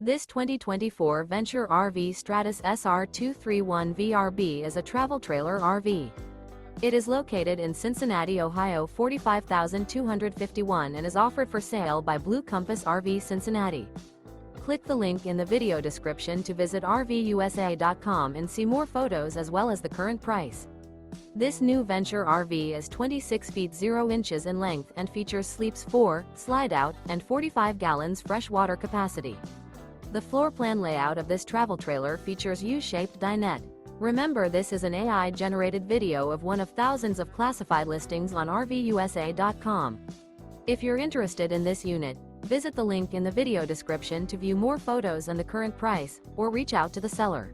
This 2024 Venture RV Stratus SR231VRB is a travel trailer RV. It is located in Cincinnati, Ohio 45251 and is offered for sale by Blue Compass RV Cincinnati. Click the link in the video description to visit RVUSA.com and see more photos as well as the current price. This new Venture RV is 26 feet 0 inches in length and features sleeps 4, Slideout, and 45 gallons fresh water capacity. The floor plan layout of this travel trailer features U-Shaped Dinette. Remember, this is an AI-generated video of one of thousands of classified listings on RVUSA.com. If you're interested in this unit, visit the link in the video description to view more photos and the current price, or reach out to the seller.